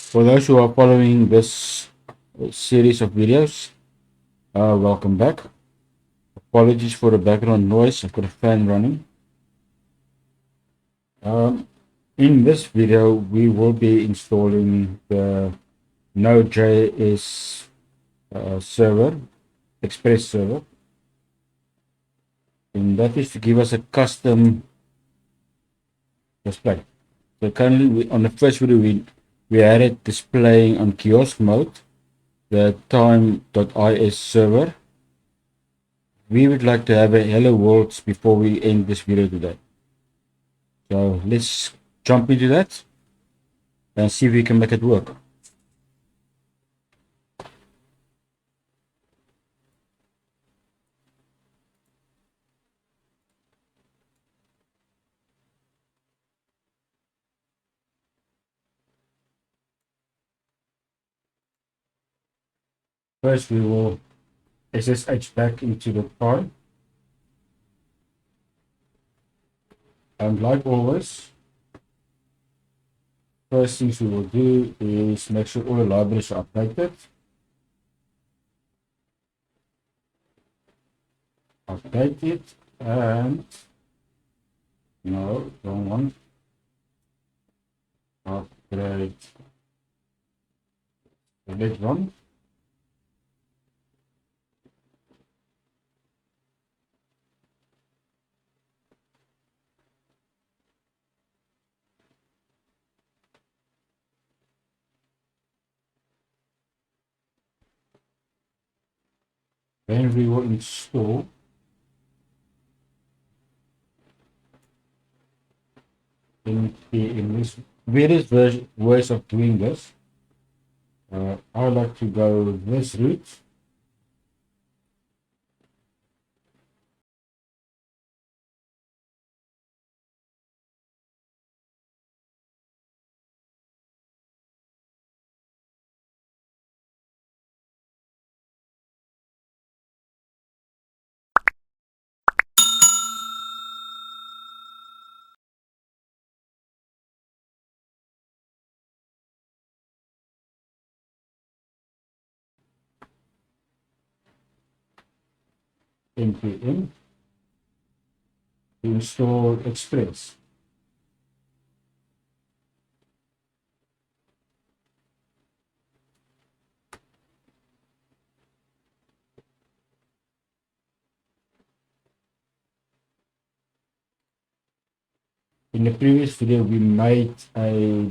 For those who are following this series of videos, welcome back. Apologies for the background noise, I've got a fan running. In this video, we will be installing the NodeJS server, Express server, and that is to give us a custom display. So currently, on the first video, we had it displaying on Kiosk mode, the time.is server. We would like to have a hello world before we end this video today. So let's jump into that and see if we can make it work. First, we will SSH back into the file. And like always, first things we will do is make sure all the libraries are updated. Update it and no, wrong one. Upgrade. Select one. Then we will install in this various ways of doing this. I like to go this route. npm to install Express. In the previous video, we made a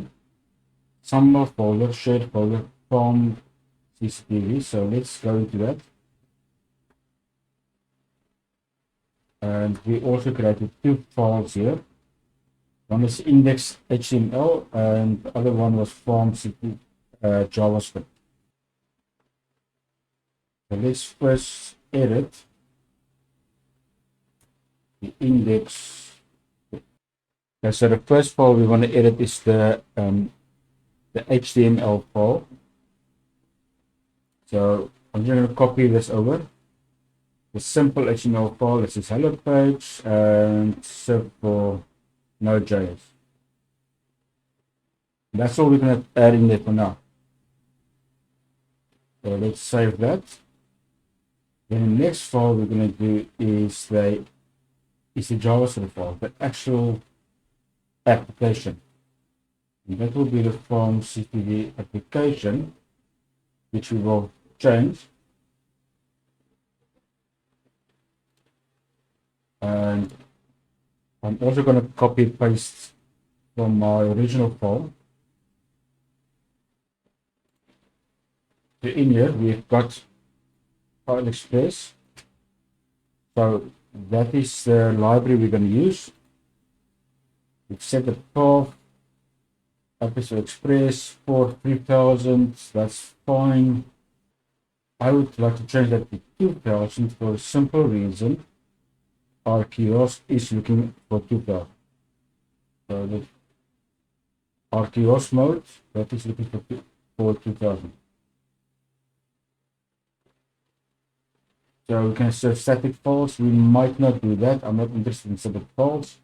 summer folder, shared folder from CCTV. So let's go into that. And we also created two files here. One is index.html and the other one was farmcctv JavaScript. So let's first edit the index. Okay, so the first file we want to edit is the HTML file. So I'm just going to copy this over. The simple HTML file, this is hello page and serve for NodeJS. That's all we're going to add in there for now. So let's save that. Then the next file we're going to do is the JavaScript file, the actual application. And that will be the farmcctv application, which we will change. And I'm also going to copy and paste from my original file. So in here we've got file express. So that is the library we're going to use. We've set the path episode express for 3000. That's fine. I would like to change that to 2000 for a simple reason. Our kiosk is looking for 2000. So our kiosk mode, that is looking for 2000. So we can serve static files. We might not do that. I'm not interested in static files.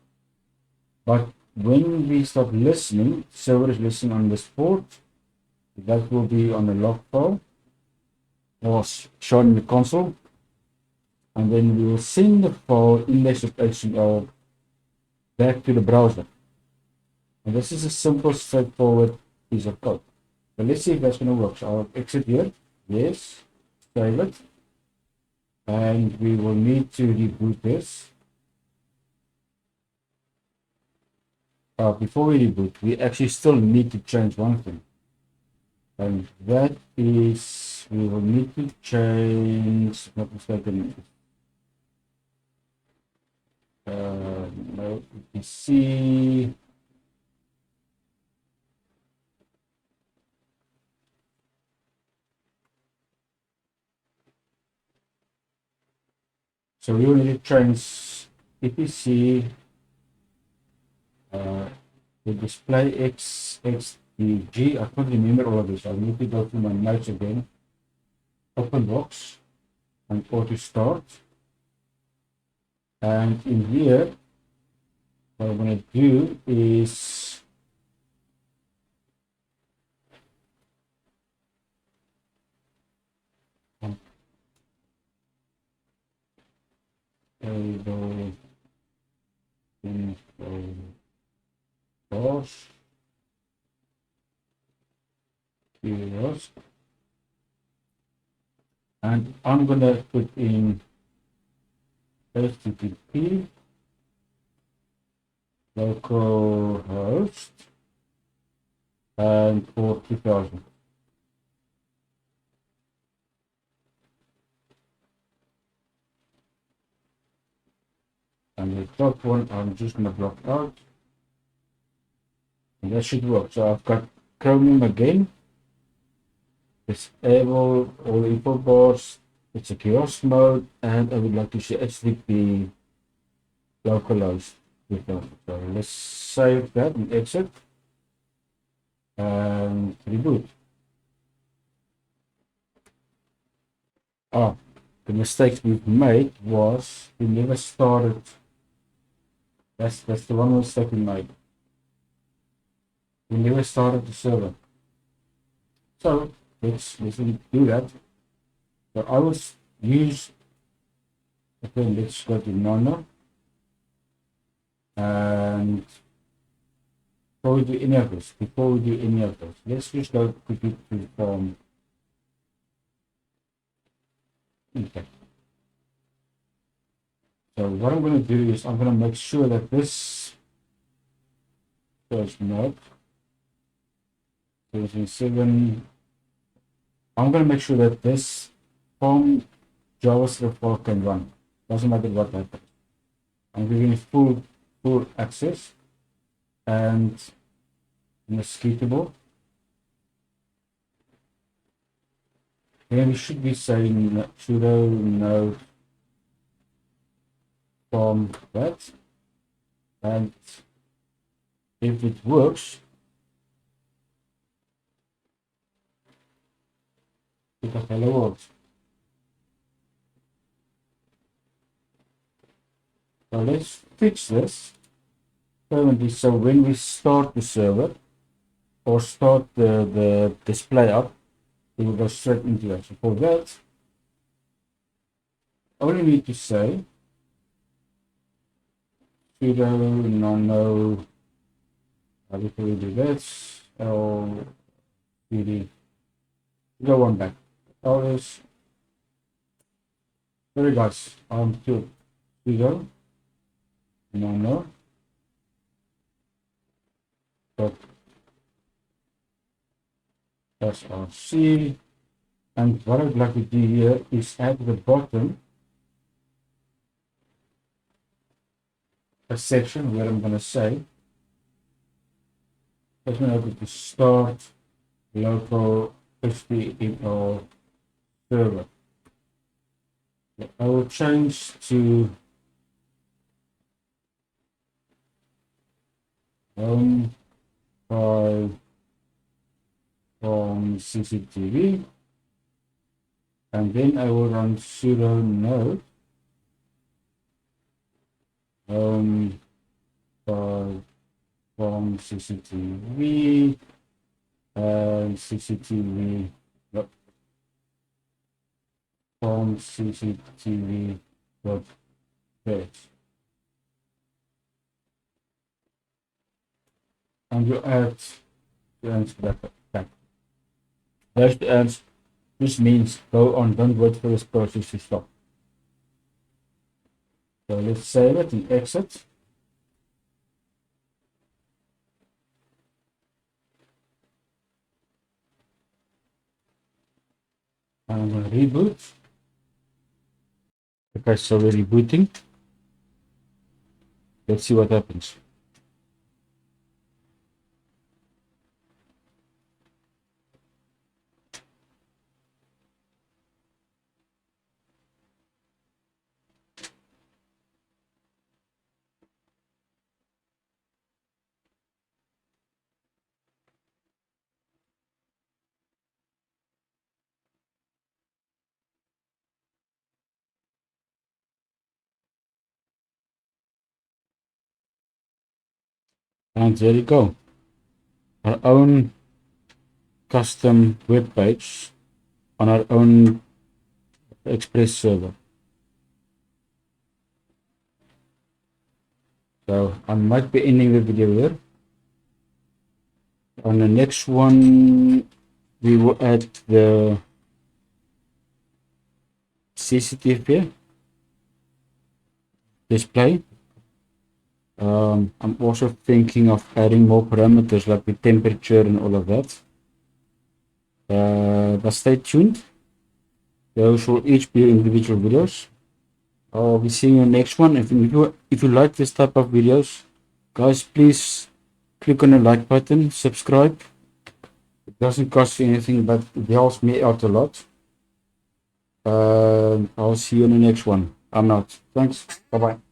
But when we start listening, server is listening on this port. That will be on the log file or shown in the console. And then we will send the file index.html back to the browser. And this is a simple, straightforward piece of code. So let's see if that's going to work. So I'll exit here. Yes. Save it. And we will need to reboot this. Before we reboot, we actually still need to change one thing. And that is, we will need to change, not mistaken, no, you see, so we will need to change etc the display xxdg. I can't remember all of this. I need to go through my notes again. Openbox and auto start. And in here, what I'm going to do is table info box Kiosk, and I'm going to put in HTTP localhost and port 2000. And the top one I'm just going to block out, and that should work. So I've got Chromium again, disable all info bars, it's a kiosk mode, and I would like to see HTTP localhost 2000. So let's save that and exit and reboot. The mistakes we've made was we never started. That's the one mistake we made. We never started the server. So let's do that. So I will use, okay, let's go to nano, and before we do any of this, let's just go quickly to form. Okay. So what I'm going to do is I'm going to make sure that this first node, version 7, I'm going to make sure that this form JavaScript file can run. Doesn't matter what happens. I'm giving it full access and executable. Then we should be saying sudo node form that, and if it works, it will hello world. So let's fix this permanently. So when we start the server or start the display up, it will go straight into that. So for that, I only need to say sudo nano, before we do that, lcd, go one back. Ls, sorry guys, to sudo nano dot src, and what I'd like to do here is at the bottom a section where I'm going to say, let me open to start local html server. I will change to home by from CCTV, and then I will run sudo node home by from CCTV CCTV, yep, farmcctv.js. And you add the ends to that tag. There's the ends. This means go on, don't wait for this process to stop. So let's save it and exit. I'm going to reboot. Okay, so we're rebooting. Let's see what happens. And there you go. Our own custom web page on our own Express server. So I might be ending the video here. On the next one, we will add the CCTV display. I'm also thinking of adding more parameters like the temperature and all of that. But stay tuned. Those will each be individual videos. I'll be seeing you next one. If you like this type of videos, guys, please click on the like button, subscribe. It doesn't cost you anything, but it helps me out a lot. I'll see you in the next one. I'm out. Thanks. Bye bye.